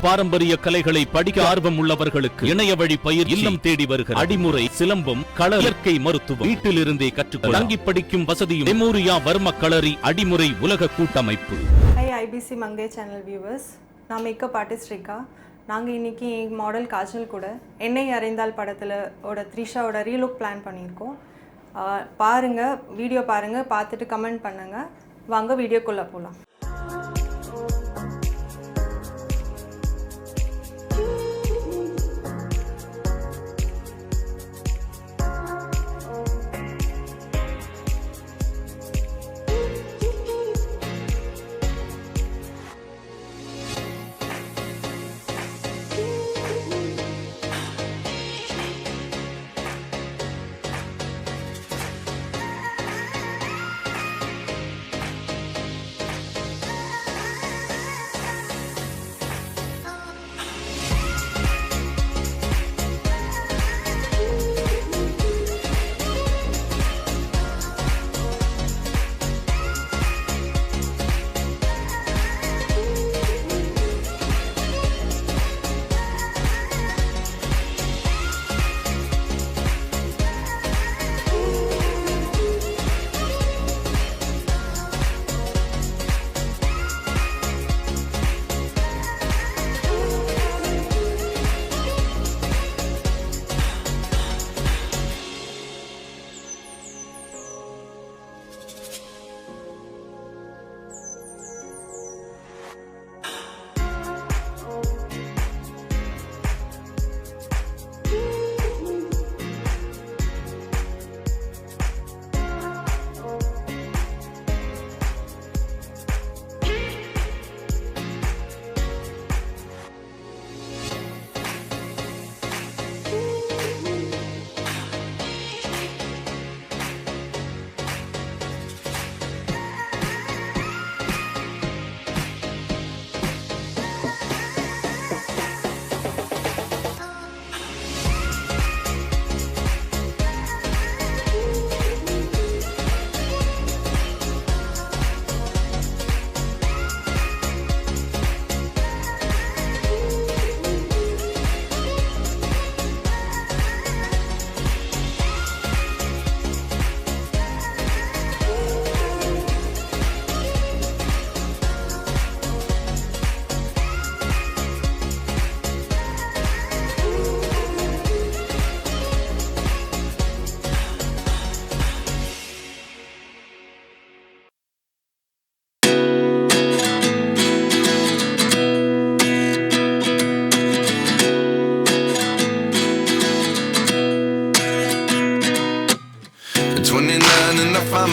பாரம்பரிய கலைகளை படிக்க ஆர்வம் உள்ளவர்களுக்கு இணைய வழி பயிர் இல்லம் தேடி வருகிறது. அடிமுறை, சிலம்பம், கள, இயற்கை மருத்துவம் வீட்டிலிருந்தே கற்றுக்கொள்ள தங்கி படிக்கும் வசதியும் மெமோரியா வர்ம களரி அடிமுறை உலக கூட்டமைப்பு. Hi IBC Mangai channel viewers, நான் மேக்கப் ஆர்டிஸ்ட் ரேகா. நாங்கள் இன்னைக்கு மாடல் காஜல் கூட எண்ணெய் அறிந்தால் படத்தில் த்ரிஷாவோட ரீலுக் பிளான் பண்ணியிருக்கோம். பாருங்கள், வீடியோ பாருங்கள், பார்த்துட்டு கமெண்ட் பண்ணுங்கள். வாங்க வீடியோக்குள்ளே போகலாம்.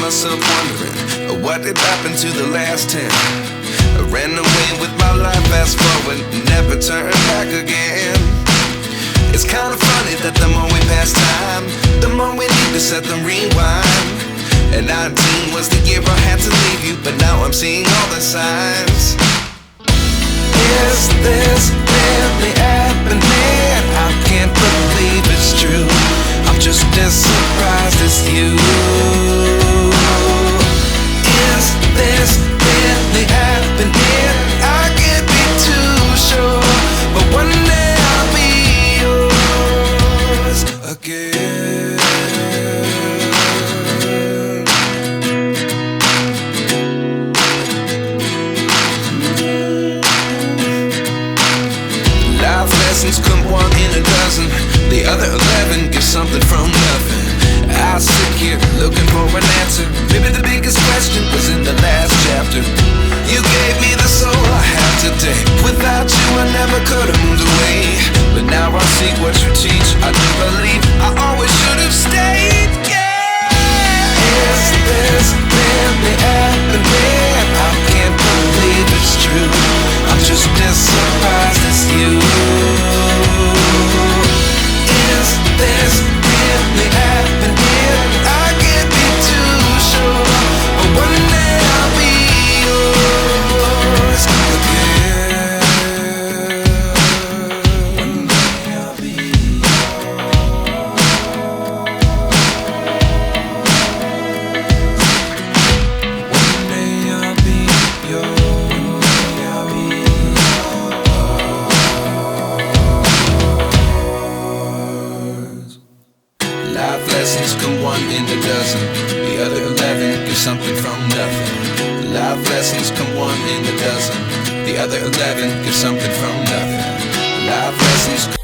Myself wondering what did happen to the last 10. I ran away with my life, fast forward, never turn back again. It's kind of funny that the more we pass time, the more we need to set them rewind. And 19 was the year I had to leave you, but now I'm seeing all the signs. Is this really happening? I can't believe it's true. I'm just as surprised as you. Is this really happening? I can't be too sure, but one day I'll be yours again. Life lessons come one in a dozen. The other 11 get something from nothing. I sit here looking for an answer. Maybe the biggest question was in the last chapter. You gave me the soul I have today. Without you I never could have moved away. But now I see what you teach. I do believe I always should have stayed. Yeah. Is this really happening? I can't believe it's true. I'm just as surprised as you. Is this really happening? I can't be too sure, but one day I'll be yours again. One day I'll be yours. in a dozen. The other 11 get something from nothing. Life lessons come one in a dozen. The other 11 get something from nothing. Life lessons.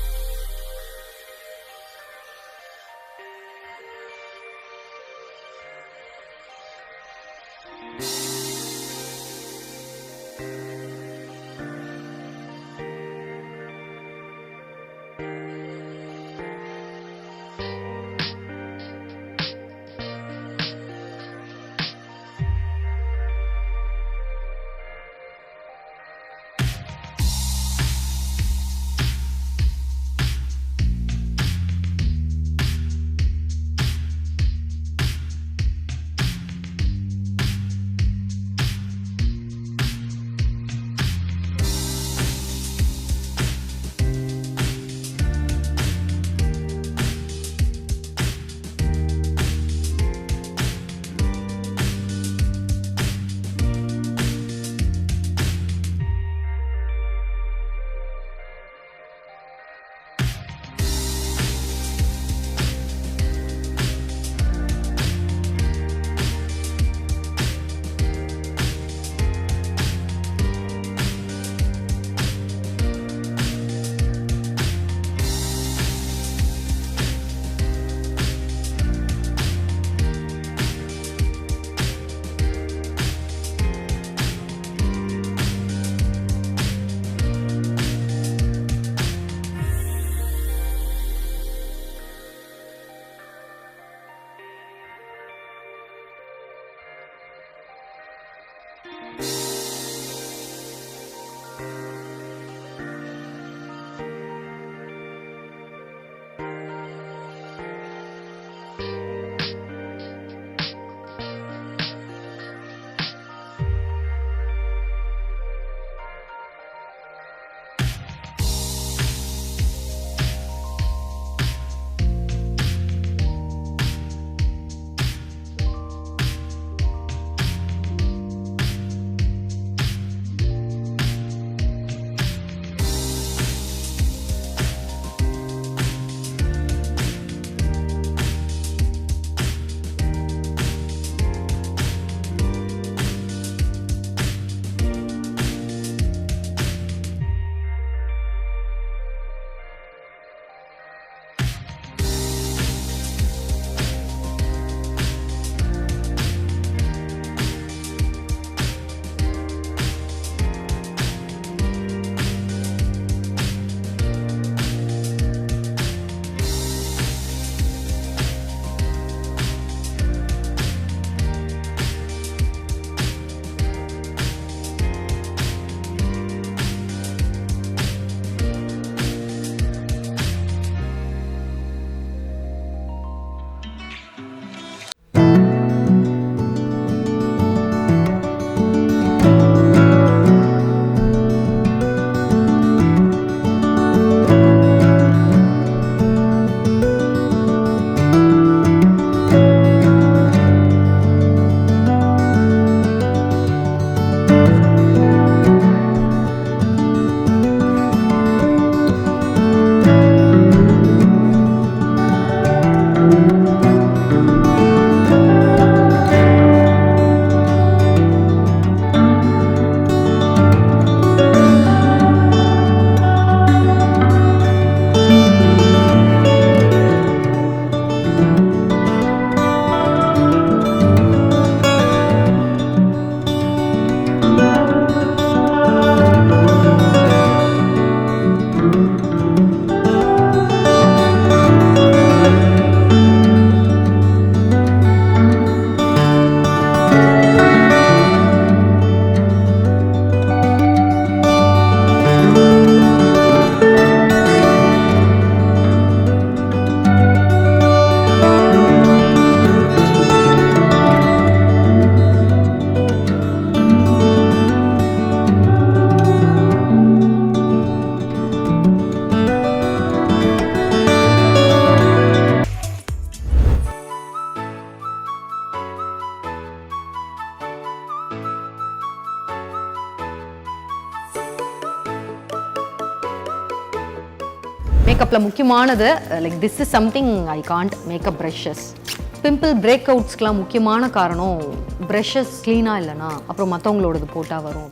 மேக்கப்ல முக்கியமானது like this is something I can't makeup brushes. Pimple break அவுட்ஸ்க்குலாம் முக்கியமான காரணம் brushes க்ளீனாக இல்லைனா அப்புறம் மற்றவங்களோடது போட்டால் வரும்.